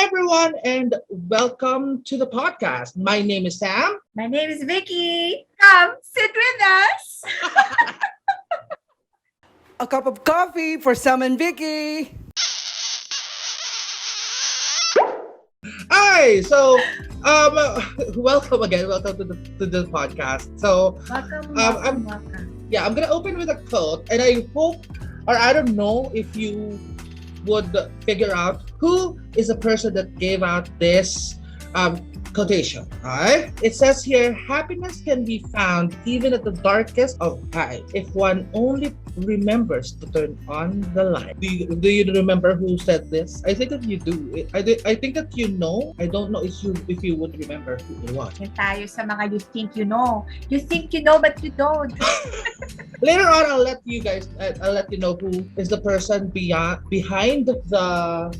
everyone, and welcome to the podcast. My name is Sam. My name is Vicky. Come sit with us. A cup of coffee for Sam and Vicky. Hi. Welcome again. Welcome to the podcast. Welcome. I'm gonna open with a quote, and I hope, or I don't know if you would figure out who is the person that gave out this quotation. Alright? It says here, happiness can be found even at the darkest of times if one only remembers to turn on the light. Do you remember who said this? I think that you do. I think that you know. I don't know if you would remember who it was. Yan tayo sa mga you think you know. You think you know but you don't. Later on, I'll let you know who is the person behind the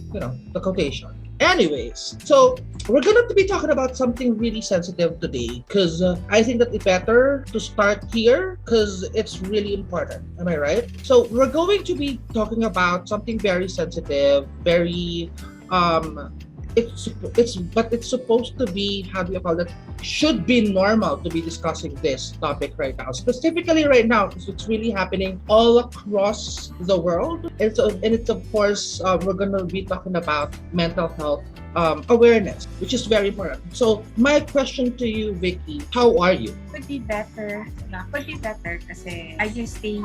quotation. Anyways, so we're going to be talking about something really sensitive today because I think that it's better to start here because it's really important. Am I right? So we're going to be talking about something very sensitive, very it's supposed to be, how do you call it, should be normal to be discussing this topic right now, specifically right now because it's really happening all across the world. And it's of course we're going to be talking about mental health awareness, which is very important. So my question to you, Vicky, how are you? Could be better. Could be better kasi I just stay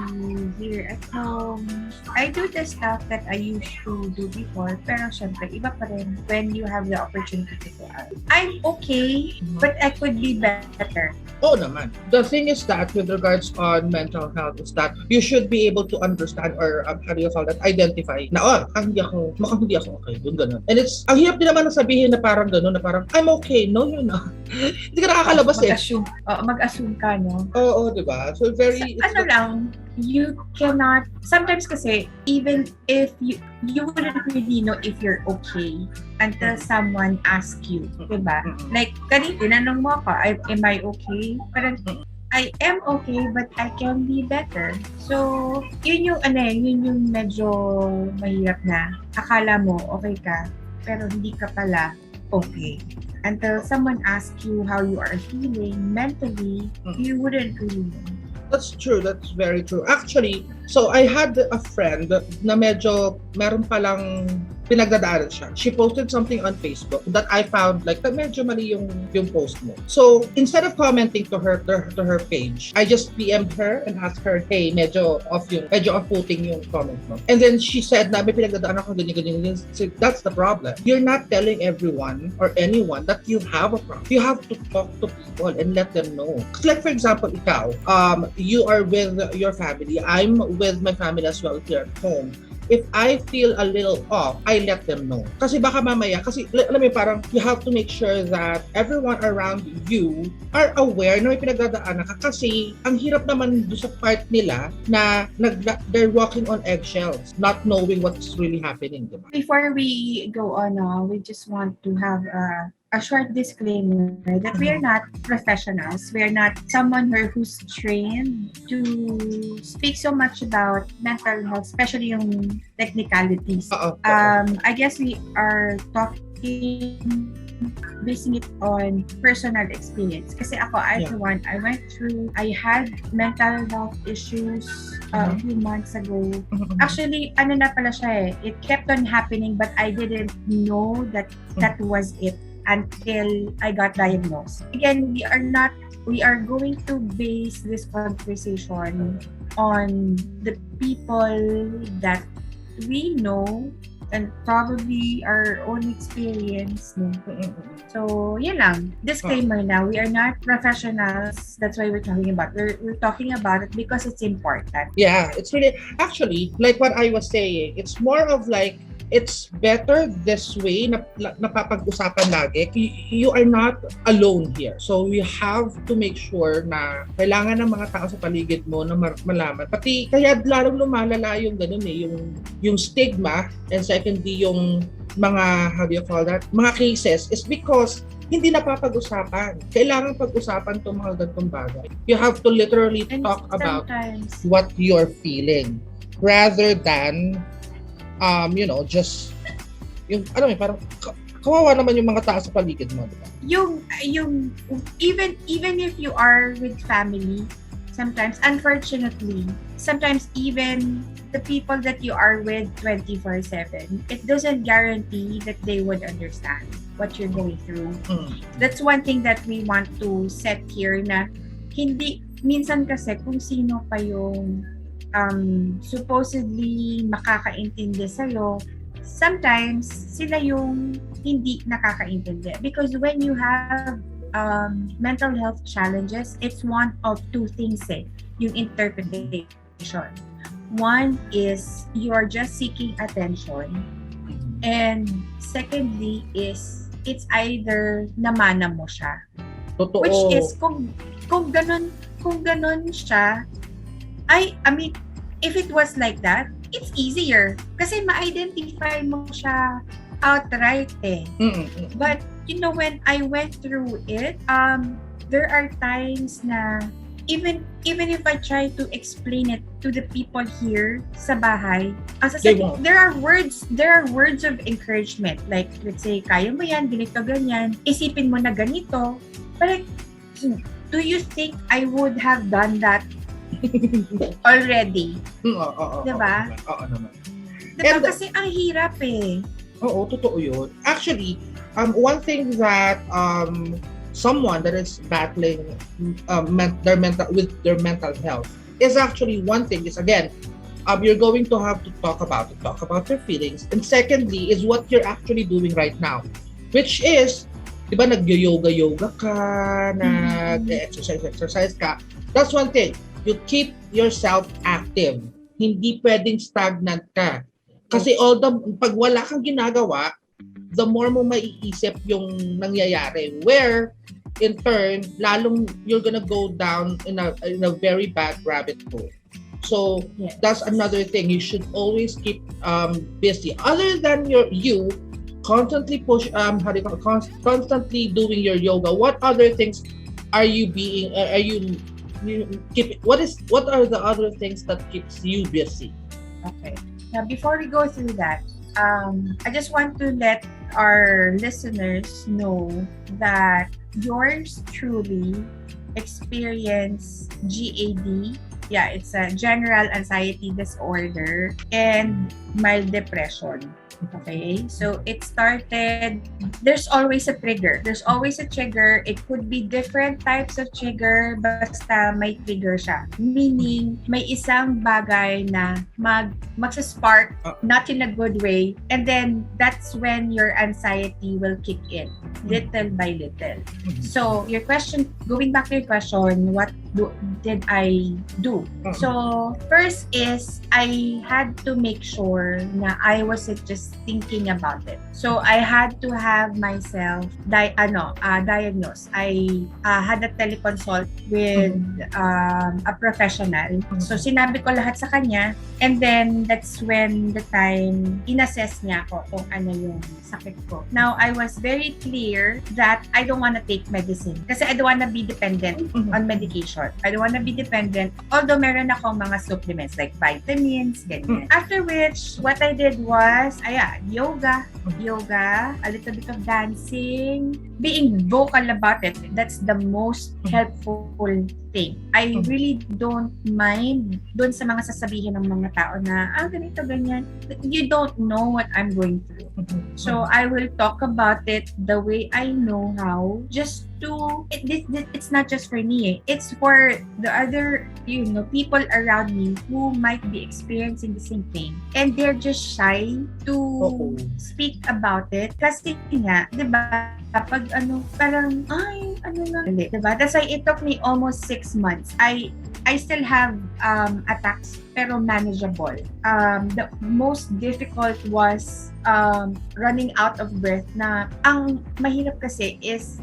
here at home. I do the stuff that I used to do before, pero syempre, iba pa rin when you have the opportunity to go out. I'm okay, but I could be better. Oh naman. The thing is that with regards on mental health is that you should be able to understand or how do you call that, identify na mukhang hindi ako okay, yung ganun. And it's, ang hirap din naman na sabihin na parang ganun, na parang I'm okay, no you're not. Hindi ka nakakalabas Mag-assume ka, no? Oo, diba? So very... You cannot, sometimes kasi, even if you wouldn't really know if you're okay until someone asks you, diba? Like, kanina, tinanong mo ako, am I okay? Parang, I am okay, but I can be better. So, yun yung medyo mahirap na. Akala mo, okay ka, pero hindi ka pala okay. Until someone asks you how you are feeling mentally, you wouldn't really know. That's true. That's very true. Actually, so I had a friend na medyo meron palang pinagdadaanan siya. She posted something on Facebook that I found like medyo mali yung post mo. So instead of commenting to her page, I just PM'd her and asked her, hey, medyo off-putting yung comment mo. And then she said na may pinagdadaanan ako ganyan. So that's the problem. You're not telling everyone or anyone that you have a problem. You have to talk to people and let them know. Like for example, ikaw, you are with your family. I'm with my family as well here at home. If I feel a little off, I let them know. Kasi baka mamaya, alam mo parang you have to make sure that everyone around you are aware na may pinagdadaanan ka kasi ang hirap naman doon sa part nila na they're walking on eggshells, not knowing what's really happening. Diba? Before we go on, we just want to have a short disclaimer that we are not professionals. We are not someone who's trained to speak so much about mental health, especially yung technicalities. I guess we are talking, basing it on personal experience. Kasi ako, I had mental health issues a few months ago. Actually, na pala siya eh. It kept on happening, but I didn't know that was it until I got diagnosed. Again, we are going to base this conversation on the people that we know and probably our own experience. No? So, yun lang. Disclaimer now, we are not professionals. That's why we're talking about it. We're talking about it because it's important. Yeah, it's really, actually, like what I was saying, it's more of like, it's better this way na napapag-usapan lagi. You are not alone here. So we have to make sure na kailangan ng mga tao sa paligid mo na malaman. Pati kaya lalong lumalala yung ganun yung stigma, and secondly yung mga, how do you call that, mga cases is because hindi napapag-usapan. Kailangan pag-usapan itong mga ganitong bagay. You have to literally talk about what you're feeling rather than just yung parang kawawa naman yung mga tao sa paligid mo, di ba? Yung even if you are with family, sometimes unfortunately, sometimes even the people that you are with 24/7, it doesn't guarantee that they would understand what you're going through. That's one thing that we want to set here, na hindi minsan kasi kung sino pa yung supposedly makakaintindi sa'yo, sometimes sila yung hindi nakakaintindi. Because when you have mental health challenges, it's one of two things yung interpretation. One is you're just seeking attention, and secondly is it's either namana mo siya. Totoo. Which is kung ganun siya, I mean, if it was like that, it's easier kasi ma-identify mo siya outright eh. But you know, when I went through it, there are times na even if I try to explain it to the people here sa bahay, there are words of encouragement, like let's say, kaya mo yan, ganito, ganyan, isipin mo na ganito. But like, do you think I would have done that already? Diba? Oo naman. Diba kasi ang hirap eh. Oo, totoo yun. Actually, one thing that someone that is battling their mental health is actually, one thing is, again, you're going to have to talk about your feelings, and secondly is what you're actually doing right now, which is, di ba, nag-yoga ka, nag-exercise ka. That's one thing. You keep yourself active. Hindi pwedeng stagnant ka. Kasi pag wala kang ginagawa, the more mo maiisip yung nangyayari, where in turn lalong you're gonna go down in a very bad rabbit hole. So yes, that's another thing. You should always keep busy, other than you constantly constantly doing your yoga. What other things are you what are the other things that keeps you busy? Okay, now before we go through that, I just want to let our listeners know that yours truly experienced GAD. Yeah, it's a general anxiety disorder and mild depression. Okay, so it started, there's always a trigger. It could be different types of trigger, basta may trigger siya. Meaning, may isang bagay na magsa-spark, not in a good way, and then that's when your anxiety will kick in, little by little. So, going back to your question, what did I do? So, first is, I had to make sure na I wasn't just thinking about it. So I had to have myself diagnosed. I had a teleconsult with a professional. So sinabi ko lahat sa kanya, and then that's when the time inassess niya ako kung ano yung sakit ko. Now I was very clear that I don't want to take medicine kasi I don't want to be dependent on medication. I don't want to be dependent, although meron akong mga supplements like vitamins, ganyan. After which, what I did was, yoga, a little bit of dancing, being vocal about it. That's the most helpful thing. I really don't mind doon sa mga sasabihin ng mga tao na, ganito, ganyan. You don't know what I'm going through. So, I will talk about it the way I know how, just to, it's not just for me, it's for the other, people around me who might be experiencing the same thing. And they're just shy to speak about it. Kasi nga, di ba, pag parang, diba? That's why it took me almost 6 months. I still have attacks, pero manageable. The most difficult was running out of breath, na ang mahirap kasi is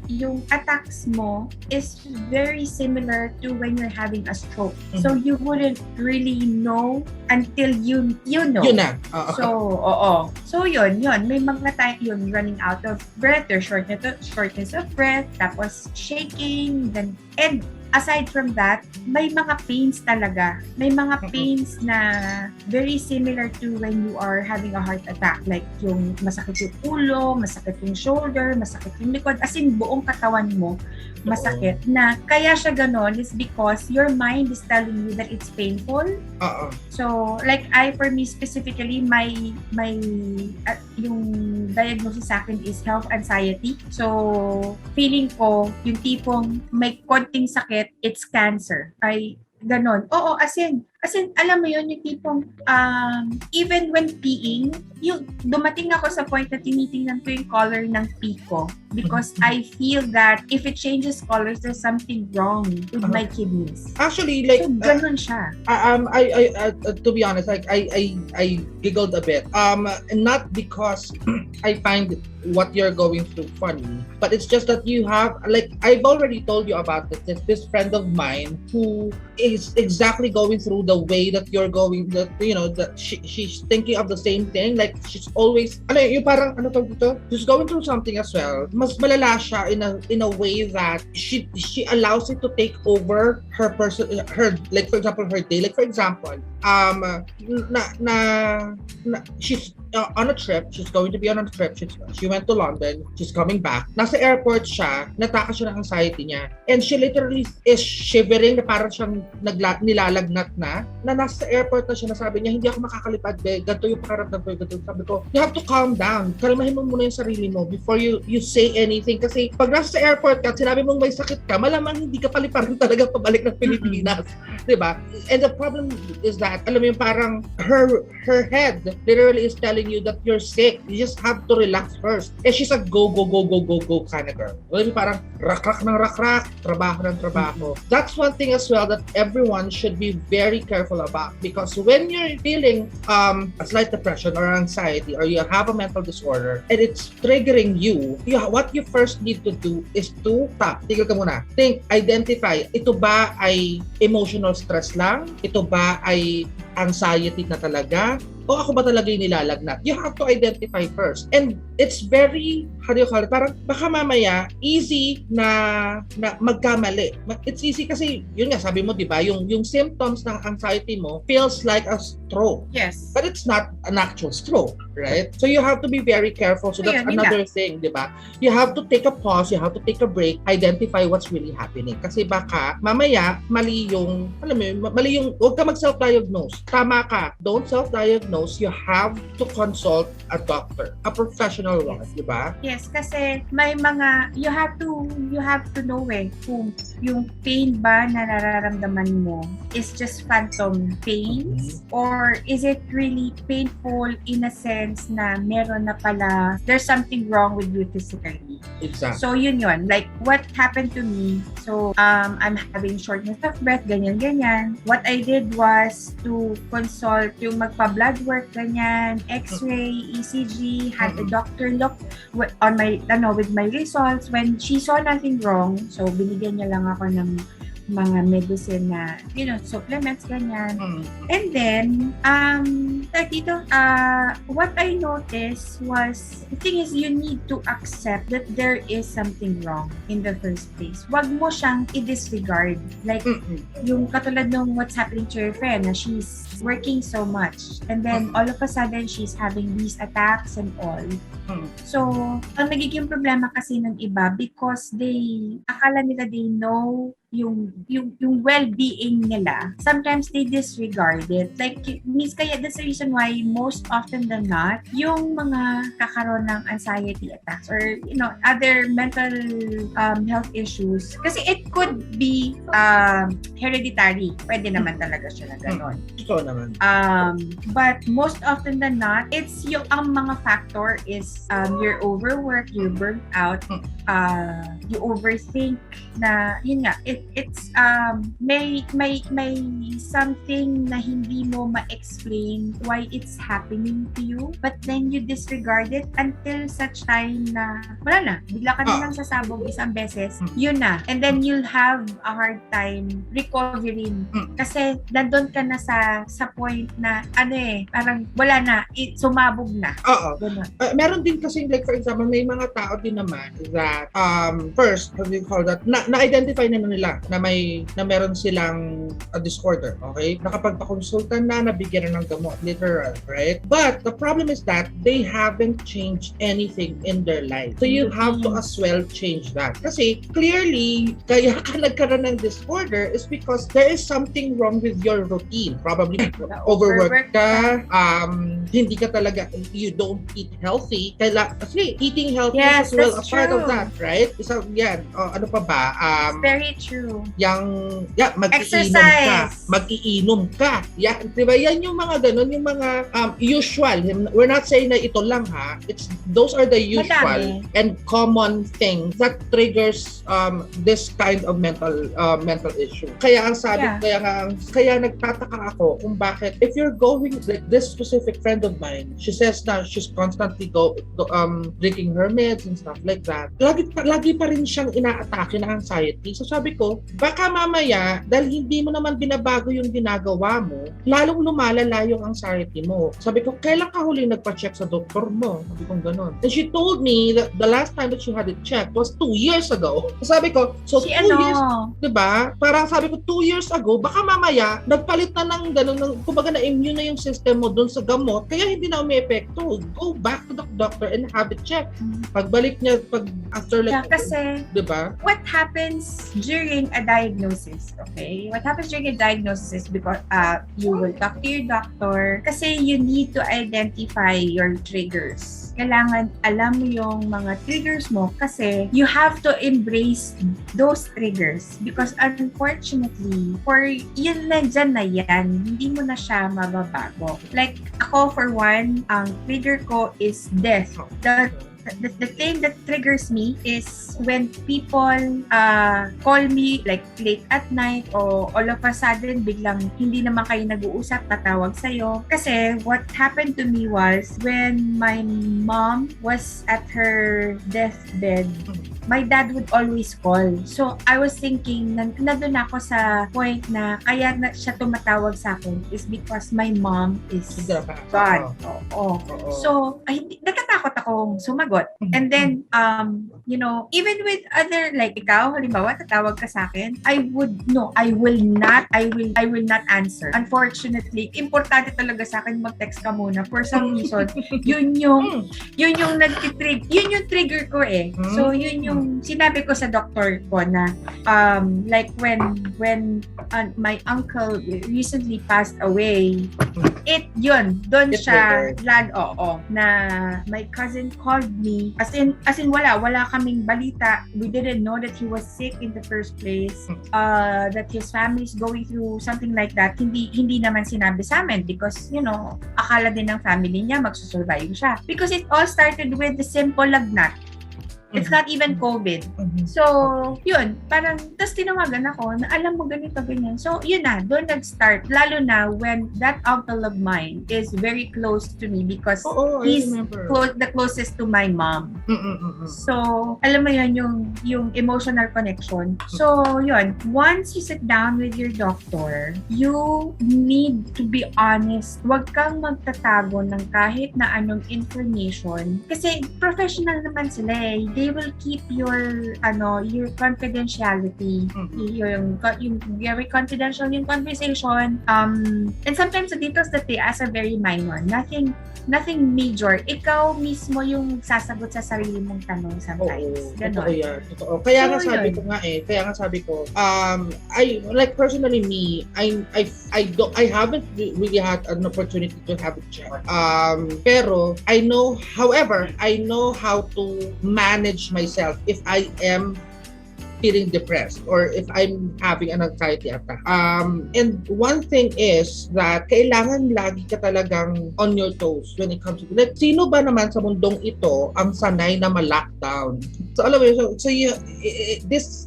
yung attacks mo is very similar to when you're having a stroke. So you wouldn't really know until you know. Yun na. So yun. May mga time yun, running out of breath or shortness of breath, tapos shaking, then, and aside from that, may mga pains talaga. May mga pains na very similar to when you are having a heart attack. Like yung masakit yung ulo, masakit yung shoulder, masakit yung likod. As in, buong katawan mo masakit. Na kaya siya ganon is because your mind is telling you that it's painful. So, like for me specifically, yung diagnosis sa akin is health anxiety. So, feeling ko, yung tipong may konting sakit, it's cancer. Ay, ganon. Oo, as in, alam mo yun, yung tipong, even when peeing, yung dumating ako sa point na tinitingnan ko yung color ng pee ko because I feel that if it changes colors, there's something wrong with my kidneys. Actually, like, so, ganon siya. I to be honest, like, I giggled a bit. Not because I find what you're going through funny, but it's just that you have, like, I've already told you about this friend of mine who is exactly going through the way that you're going, that, you know, that she's thinking of the same thing. Like, she's always, yung parang, she's going through something as well. Mas malala siya in a way that she allows it to take over her like, for example, her day. Like, for example, she's on a trip. She's going to be on a trip. She went to London. She's coming back. Nasa airport siya. Nataka siya ng anxiety niya. And she literally is shivering na parang siyang nilalagnat na nasa airport na siya. Nasabi niya, hindi ako makakalipad. Ganito yung pakaramdam ko. Sabi ko, you have to calm down. Kalmahin mo muna yung sarili mo before you say anything. Kasi pag nasa airport ka at sinabi mong may sakit ka, malamang hindi ka paliparan talaga pabalik ng Pilipinas. Diba? And the problem is that, alam mo yung parang her head literally is telling you that you're sick. You just have to relax first. And she's a go kind of girl. Alam mo parang rak-rak ng rak-rak, trabaho ng trabaho. That's one thing as well that everyone should be very careful about, because when you're feeling a slight depression or anxiety, or you have a mental disorder and it's triggering you, what you first need to do is to stop. Tigil ka muna. Think, identify, ito ba ay emotional stress lang? Ito ba ay anxiety na talaga? O ako ba talaga yung nilalagnat? You have to identify first. And it's very, how do you call it? Parang baka mamaya, easy na magkamali. It's easy kasi, yun nga, sabi mo, di ba, yung symptoms ng anxiety mo feels like a stroke. Yes. But it's not an actual stroke, right? So you have to be very careful. So that's another thing, di ba? You have to take a pause, you have to take a break, identify what's really happening. Kasi baka, mamaya, mali yung, huwag ka mag-self-diagnose. Tama ka. Don't self-diagnose. You have to consult a doctor, a professional one, di ba? Yes, kasi may mga, you have to know kung yung pain ba na nararamdaman mo is just phantom pains, or is it really painful in a sense na meron na pala, there's something wrong with you physically. Exactly. So yun, like what happened to me, so I'm having shortness of breath, ganyan. What I did was to consult yung magpa-blood work, ganyan, x-ray, ECG, had the doctor look on my, with my results. When she saw nothing wrong, so binigyan niya lang ako ng mga medicine na, supplements, ganyan. And then, what I noticed was, the thing is, you need to accept that there is something wrong in the first place. Wag mo siyang i-disregard. Like, yung katulad ng what's happening to your friend, na she's working so much. And then, all of a sudden, she's having these attacks and all. So, ang nagiging problema kasi ng iba, because akala nila they know yung well-being nila, sometimes they disregard it. Like, kaya that's the reason why most often than not, yung mga kakaroon ng anxiety attacks or, other mental health issues, kasi it could be hereditary. Pwede naman talaga siya na gano'n. Ito naman. But most often than not, it's ang mga factor is you're overworked, you're burnt out, you overthink na, yun nga, it's may something na hindi mo ma-explain why it's happening to you, but then you disregard it until such time na wala na, bigla ka na lang sasabog isang beses, yun na, and then you'll have a hard time recovering kasi nandun ka na sa point na parang wala na, sumabog na. Oo. Meron din kasi, like, for example, may mga tao din naman that first, how do you call that, na-identify na nila nila na meron silang disorder, okay? Nakapagpakonsulta na, nabigyan na ng gamot, literal, right? But the problem is that they haven't changed anything in their life. So you have to as well change that. Kasi clearly, kaya ka nagkaroon ng disorder is because there is something wrong with your routine. Probably overworked ka, hindi ka talaga, you don't eat healthy. Kasi eating healthy is as well a part of that, right? Isa, yan, ano pa ba? Very true. Mag-iinom ka. Yan, di ba? Yan yung mga ganun, yung mga usual. We're not saying na ito lang ha. Those are the usual and common things that triggers this kind of mental issue. Kaya ang sabi, kaya nagtataka ako kung bakit, if you're going, like this specific friend of mine, she says na she's constantly drinking her meds and stuff like that. Lagi pa rin siyang inaatake ng anxiety. So sabi ko, baka mamaya, dahil hindi mo naman binabago yung ginagawa mo, lalong lumalala yung anxiety mo. Sabi ko, kailan ka huli nagpa-check sa doktor mo? Sabi ko gano'n. And she told me that the last time that she had it checked was 2 years ago. Sabi ko, so 2 years, diba? Parang sabi ko, 2 years ago, baka mamaya, nagpalit na ng gano'n, kumbaga na-immune na yung system mo dun sa gamot, kaya hindi na umi-epekto. Go back to the doctor and have it checked. Pagbalik niya, after like, kasi, diba? What happens during a diagnosis, okay? What happens during a diagnosis is because you will talk to your doctor kasi you need to identify your triggers. Kailangan alam mo yung mga triggers mo kasi you have to embrace those triggers because unfortunately, for yun nandyan na yan, hindi mo na siya mababago. Like, ako for one, ang trigger ko is death. The thing that triggers me is when people call me like late at night or all of a sudden biglang hindi naman kayo nag-uusap, tatawag sa'yo. Kasi what happened to me was when my mom was at her deathbed, my dad would always call. So, I was thinking, nandun ako sa point na kaya na siya tumatawag sa akin is because my mom is gone. So, nagkatakot akong sumagot. And then, even with other, like ikaw, halimbawa, tatawag ka sa akin, I will not answer. Unfortunately, importante talaga sa akin mag-text ka muna. For some reason, yun yung trigger ko eh. So, yun yung sinabi ko sa doctor ko na like when my uncle recently passed away, doon siya na my cousin called me as in wala kaming balita. We didn't know that he was sick in the first place, that his family is going through something like that. Hindi naman sinabi sa amin because akala din ng family niya magsusurvive siya because it all started with the simple lagnat. It's not even COVID. So, yun, parang, tas tinawagan ako na alam mo ganito, ganyan. So, yun na, doon nag-start. Lalo na when that uncle of mine is very close to me because he's the closest to my mom. So, alam mo yun, yung emotional connection. So, yun, once you sit down with your doctor, you need to be honest. Huwag kang magtatago ng kahit na anong information. Kasi professional naman sila eh. They will keep your confidentiality. Yung very confidential yung conversation. And sometimes the details that they ask are very minor. Nothing major. Ikaw mismo yung sasagot sa sarili mong tanong sometimes. Ganon. Totoo. Kaya nga sabi ko, I like personally me, I haven't really had an opportunity to have a check. Pero I know how to manage myself if I am feeling depressed or if I'm having an anxiety attack. And one thing is that kailangan lagi ka talagang on your toes when it comes to like, sino ba naman sa mundong ito ang sanay na ma-lockdown? So alam mo yun, this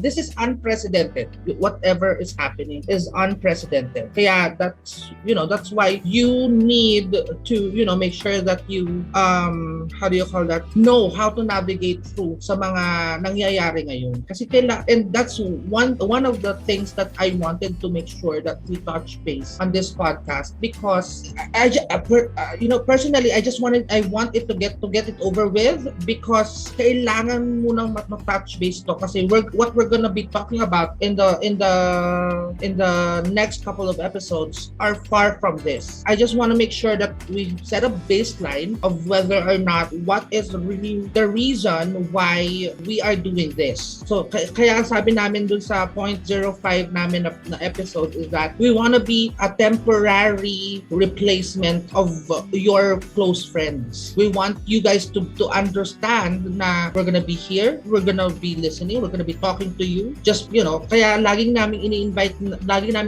is unprecedented. Whatever is happening is unprecedented. Kaya that's why you need to make sure that you know how to navigate through sa mga nangyayari ngayon. Kasi and that's one of the things that I wanted to make sure that we touch base on this podcast because personally I want it to get it over with because kailangan kailangan munang touch base to kasi what we're gonna be talking about in the next couple of episodes are far from this. I just want to make sure that we set a baseline of whether or not what is really the reason why we are doing this. So kaya sabi namin dun sa 0.05 namin na episode is that we want to be a temporary replacement of your close friends. We want you guys to understand na we're gonna be here, we're gonna be listening, we're gonna be talking to you. Just, kaya lagi namin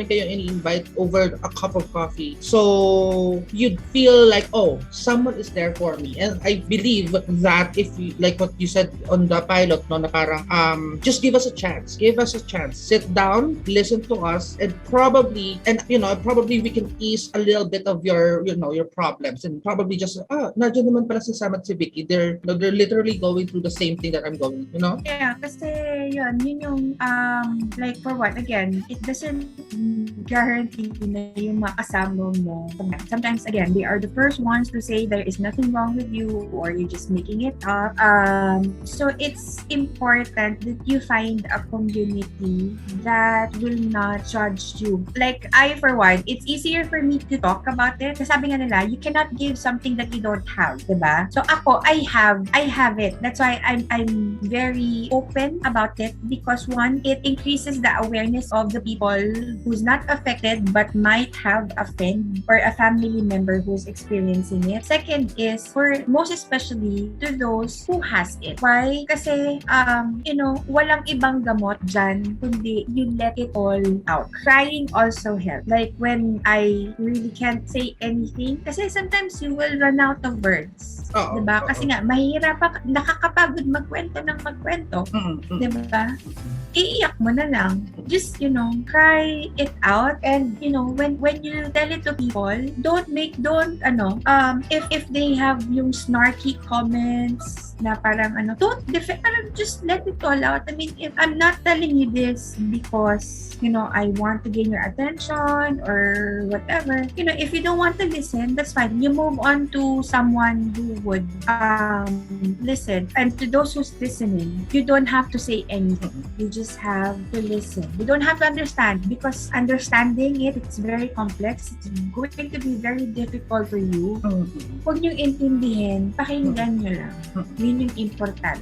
kayo ini-invite over a cup of coffee. So you'd feel like, oh, someone is there for me. And I believe that if you, like what you said on the pilot, no, na parang, just give us a chance. Give us a chance. Sit down, listen to us, and probably we can ease a little bit of your problems, and probably just, nandiyan naman pala si Sam at si Vicky. They're literally going through the same thing that I'm going, Yeah, kasi yun yung, like for what, again, it doesn't guarantee na yung makasama mo. Sometimes, again, they are the first ones to say there is nothing wrong with you or you're just making it up. So it's important that you find a community that will not judge you. Like, I, for one, it's easier for me to talk about it. Kasi sabi nga nila, you cannot give something that you don't have, diba? So ako, I have it. That's why I'm very open about it because one, it increases the awareness of the people who's not affected but might have a friend or a family member who's experiencing it. Second is for most especially to those who has it. Why? Kasi walang ibang gamot dyan kundi you let it all out. Crying also helps. Like when I really can't say anything kasi sometimes you will run out of words. Diba? Kasi nga mahirap nakakapagod magkwento. Diba? Iiyak mo na lang. Just, cry it out and, when you tell it to people, if they have yung snarky comments na parang don't defend, just let it all out. I mean, if I'm not telling you this because, I want to gain your attention or whatever, if you don't want to listen, that's fine. You move on to someone who would listen. And to those who's listening, you don't have to say anything. You just have to listen. You don't have to understand because understanding it's very complex. It's going to be very difficult for you. Huwag niyong intindihin, pakinggan niyo lang. Yun yung important.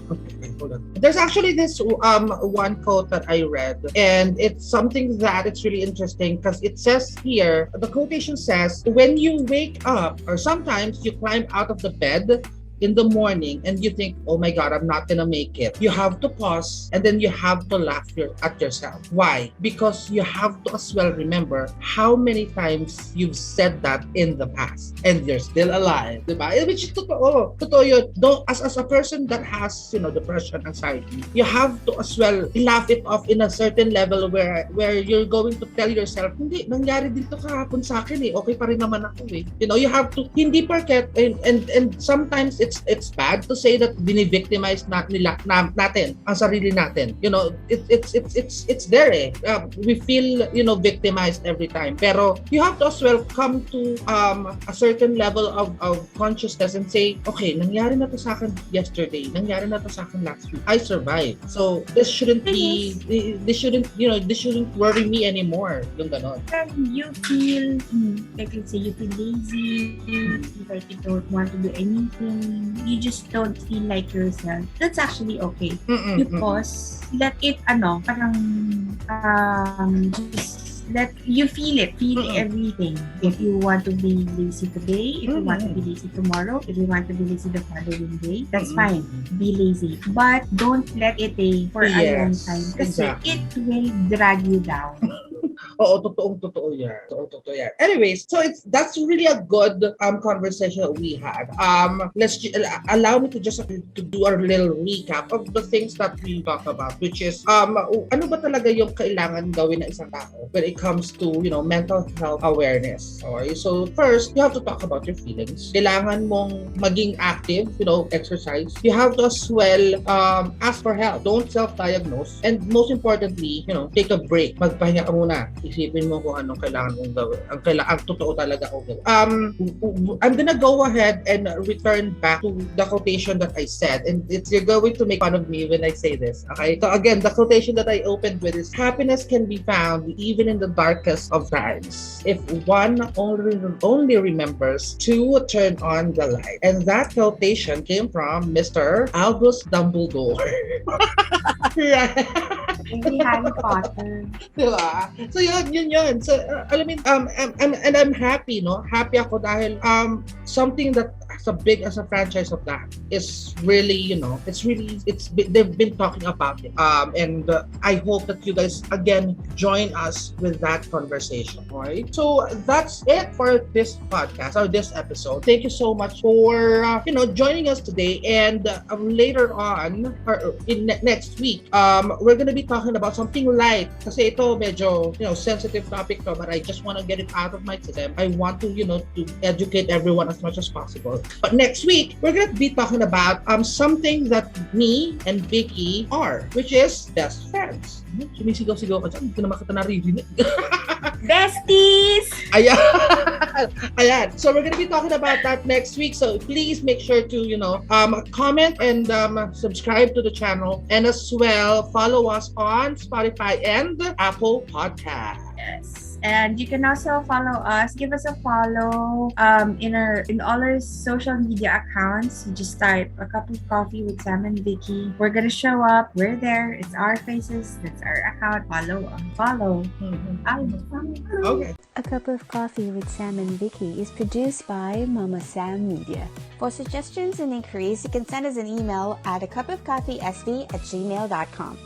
There's actually this one quote that I read, and it's something that it's really interesting because it says here, the quotation says, when you wake up, or sometimes you climb out of the bed in the morning and you think, oh my God, I'm not gonna make it. You have to pause and then you have to laugh at yourself. Why? Because you have to as well remember how many times you've said that in the past and you're still alive. Diba? Which is totoo. Totoo yun. As a person that has, depression, anxiety, you have to as well laugh it off in a certain level where you're going to tell yourself, hindi, nangyari dito kahapon sa akin eh. Okay pa rin naman ako eh. You have to, hindi porket, and sometimes it's bad to say that binivictimize natin ang sarili natin. It's there eh. We feel, victimized every time. Pero you have to as well come to a certain level of consciousness and say, okay, nangyari na to sa akin yesterday. Nangyari na to sa akin last week. I survived. So this shouldn't worry me anymore. Yung ganon. And you feel, like let's say you feel lazy, like you don't want to do anything, you just don't feel like yourself, that's actually okay. You pause, let it, just let you feel everything. If you want to be lazy today, if you want to be lazy tomorrow, if you want to be lazy the following day, that's fine. Be lazy. But don't let it stay for a long time because it will drag you down. Oo, totoo yan. Anyways, so that's really a good conversation that we had. Let's allow me to just to do a little recap of the things that we talked about, which is ano ba talaga yung kailangan gawin ng isang tao when it comes to mental health awareness. Okay, so first you have to talk about your feelings. Kailangan mong maging active, exercise. You have to as well ask for help. Don't self-diagnose, and most importantly, take a break. Magpahinga ka muna. isipin mo kung anong kailangan mong gawin. Ang totoo talaga kong gawin. I'm gonna go ahead and return back to the quotation that I said. And you're going to make fun of me when I say this. Okay? So again, the quotation that I opened with is, happiness can be found even in the darkest of times if one only remembers to turn on the light. And that quotation came from Mr. Albus Dumbledore. Yeah. Hindi Harry Potter. Diba? So yun. So alam mo, I'm happy, no? Happy ako dahil something that as big as a franchise of that is really, they've been talking about it. And I hope that you guys again join us with that conversation. Alright? So that's it for this podcast or this episode. Thank you so much for joining us today. And later on or in next week, we're gonna be talking about something light kasi ito medyo sensitive topic to, but I just want to get it out of my system. I want to to educate everyone as much as possible. But next week we're gonna be talking about something that me and Vicky are, which is best friends. Sumisigaw-sigaw ka dyan, hindi ko naman kita naririnig. Besties! Ayan. So we're gonna be talking about that next week. So please make sure to comment and subscribe to the channel, and as well follow us on Spotify and Apple Podcast. Yes. And you can also follow us. Give us a follow in all our social media accounts. You just type A Cup of Coffee with Sam and Vicky. We're gonna show up. We're there. It's our faces. That's our account. Follow. Mm-hmm. Okay. A Cup of Coffee with Sam and Vicky is produced by Mama Sam Media. For suggestions and inquiries, you can send us an email at acupofcoffeesv@gmail.com.